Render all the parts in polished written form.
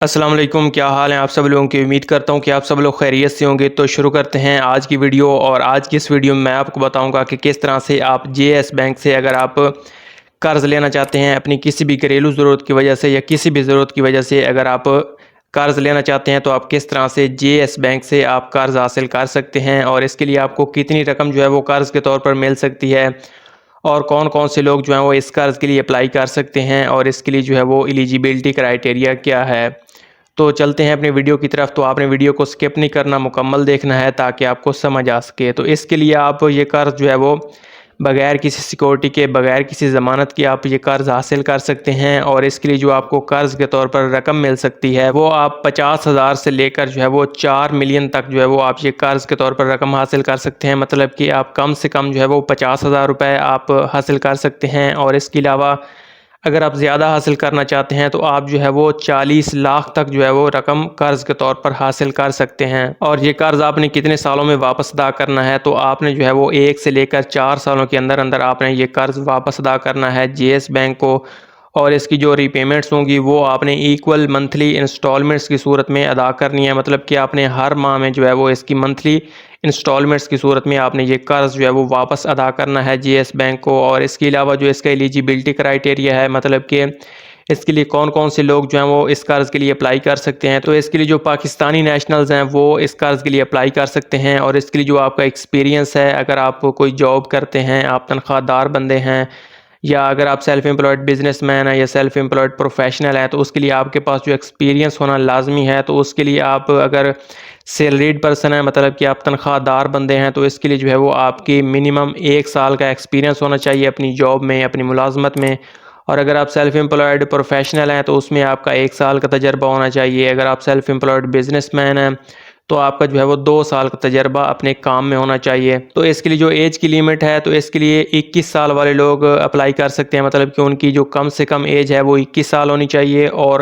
السلام علیکم، کیا حال ہیں آپ سب لوگوں کی؟ امید کرتا ہوں کہ آپ سب لوگ خیریت سے ہوں گے۔ تو شروع کرتے ہیں آج کی ویڈیو، اور آج کی اس ویڈیو میں آپ کو بتاؤں گا کہ کس طرح سے آپ جے ایس بینک سے اگر آپ قرض لینا چاہتے ہیں اپنی کسی بھی گھریلو ضرورت کی وجہ سے یا کسی بھی ضرورت کی وجہ سے، اگر آپ قرض لینا چاہتے ہیں تو آپ کس طرح سے جے ایس بینک سے آپ قرض حاصل کر سکتے ہیں، اور اس کے لیے آپ کو کتنی رقم جو ہے وہ قرض کے طور پر مل سکتی ہے، اور کون کون سے لوگ جو ہیں وہ اس قرض کے لیے اپلائی کر سکتے ہیں، اور اس کے لیے جو ہے وہ ایلیجیبلٹی کرائٹیریا کیا ہے۔ تو چلتے ہیں اپنی ویڈیو کی طرف۔ تو آپ نے ویڈیو کو سکپ نہیں کرنا، مکمل دیکھنا ہے تاکہ آپ کو سمجھ آ سکے۔ تو اس کے لیے آپ یہ قرض جو ہے وہ بغیر کسی سیکورٹی کے، بغیر کسی ضمانت کے آپ یہ قرض حاصل کر سکتے ہیں، اور اس کے لیے جو آپ کو قرض کے طور پر رقم مل سکتی ہے وہ آپ 50,000 سے لے کر جو ہے وہ 4 ملین تک جو ہے وہ آپ یہ قرض کے طور پر رقم حاصل کر سکتے ہیں۔ مطلب کہ آپ کم سے کم جو ہے وہ 50,000 روپے آپ حاصل کر سکتے ہیں، اور اس کے علاوہ اگر آپ زیادہ حاصل کرنا چاہتے ہیں تو آپ جو ہے وہ 40 لاکھ تک جو ہے وہ رقم قرض کے طور پر حاصل کر سکتے ہیں۔ اور یہ قرض آپ نے کتنے سالوں میں واپس ادا کرنا ہے؟ تو آپ نے جو ہے وہ 1 سے لے کر 4 سالوں کے اندر اندر آپ نے یہ قرض واپس ادا کرنا ہے جے ایس بینک کو، اور اس کی جو ری پیمنٹس ہوں گی وہ آپ نے ایکول منتھلی انسٹالمنٹس کی صورت میں ادا کرنی ہے۔ مطلب کہ آپ نے ہر ماہ میں جو ہے وہ اس کی منتھلی انسٹالمنٹس کی صورت میں آپ نے یہ قرض جو ہے وہ واپس ادا کرنا ہے جے ایس بینک کو۔ اور اس کے علاوہ جو اس کا ایلیجیبلٹی کرائٹیریا ہے، مطلب کہ اس کے لیے کون کون سے لوگ جو ہیں وہ اس قرض کے لیے اپلائی کر سکتے ہیں، تو اس کے لیے جو پاکستانی نیشنلز ہیں وہ اس قرض کے لیے اپلائی کر سکتے ہیں، اور اس کے لیے جو آپ کا ایکسپیرینس ہے، اگر آپ کوئی جاب کرتے ہیں، آپ تنخواہ دار بندے ہیں، یا اگر آپ سیلف امپلائڈ بزنس مین ہیں یا سیلف امپلائڈ پروفیشنل ہیں، تو اس کے لیے آپ کے پاس جو ایکسپیرینس ہونا لازمی ہے۔ تو اس کے لیے آپ اگر سیلریڈ پرسن ہیں، مطلب کہ آپ تنخواہ دار بندے ہیں، تو اس کے لیے جو ہے وہ آپ کی منیمم 1 سال کا ایکسپیرینس ہونا چاہیے اپنی جاب میں، اپنی ملازمت میں۔ اور اگر آپ سیلف امپلائڈ پروفیشنل ہیں تو اس میں آپ کا 1 سال کا تجربہ ہونا چاہیے۔ اگر آپ سیلف امپلائڈ بزنس مین ہیں تو آپ کا جو ہے وہ 2 سال کا تجربہ اپنے کام میں ہونا چاہیے۔ تو اس کے لیے جو ایج کی لیمٹ ہے، تو اس کے لیے 21 سال والے لوگ اپلائی کر سکتے ہیں، مطلب کہ ان کی جو کم سے کم ایج ہے وہ 21 سال ہونی چاہیے، اور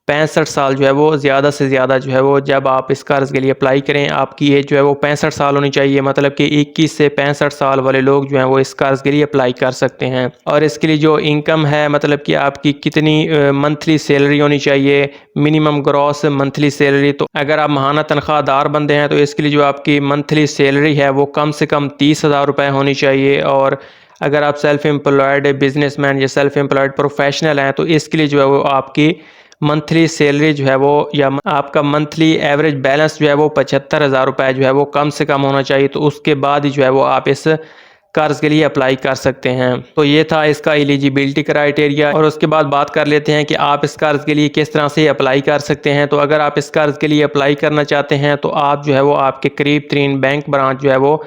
65 سال جو ہے وہ زیادہ سے زیادہ جو ہے وہ جب آپ اس قرض کے لیے اپلائی کریں آپ کی ایج جو ہے وہ 65 سال ہونی چاہیے۔ مطلب کہ 21 سے 65 سال والے لوگ جو ہیں وہ اس قرض کے لیے اپلائی کر سکتے ہیں۔ اور اس کے لیے جو انکم ہے، مطلب کہ آپ کی کتنی منتھلی سیلری ہونی چاہیے، منیمم گراس منتھلی سیلری۔ تو اگر آپ ماہانہ تنخواہ دار بندے ہیں تو اس کے لیے جو آپ کی منتھلی سیلری ہے وہ کم سے کم 30,000 روپے ہونی چاہیے، اور اگر آپ سیلف امپلائڈ بزنس مین یا سیلف امپلائڈ پروفیشنل ہیں تو اس کے لیے جو ہے وہ آپ کی منتھلی سیلری جو ہے وہ یا آپ کا منتھلی ایوریج بیلنس جو ہے وہ 75,000 روپے جو ہے وہ کم سے کم ہونا چاہیے۔ تو اس کے بعد ہی جو ہے وہ آپ اس قرض کے لیے اپلائی کر سکتے ہیں۔ تو یہ تھا اس کا ایلیجیبلٹی کرائٹیریا، اور اس کے بعد بات کر لیتے ہیں کہ آپ اس قرض کے لیے کس طرح سے اپلائی کر سکتے ہیں۔ تو اگر آپ اس قرض کے لیے اپلائی کرنا چاہتے ہیں تو آپ جو ہے وہ آپ کے قریب ترین بینک برانچ جو ہے وہ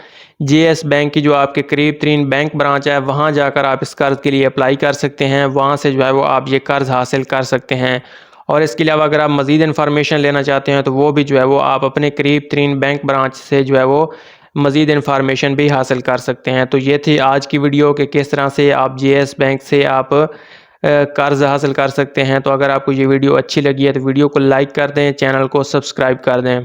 جے ایس بینک کی جو آپ کے قریب ترین بینک برانچ ہے وہاں جا کر آپ اس قرض کے لیے اپلائی کر سکتے ہیں، وہاں سے جو ہے وہ آپ یہ قرض حاصل کر سکتے ہیں۔ اور اس کے علاوہ اگر آپ مزید انفارمیشن لینا چاہتے ہیں تو وہ بھی جو ہے وہ آپ اپنے قریب ترین بینک برانچ سے جو ہے وہ مزید انفارمیشن بھی حاصل کر سکتے ہیں۔ تو یہ تھی آج کی ویڈیو کہ کس طرح سے آپ جے ایس بینک سے آپ قرض حاصل کر سکتے ہیں۔ تو اگر آپ کو یہ ویڈیو اچھی لگی ہے تو ویڈیو کو لائک کر دیں، چینل کو سبسکرائب کر دیں۔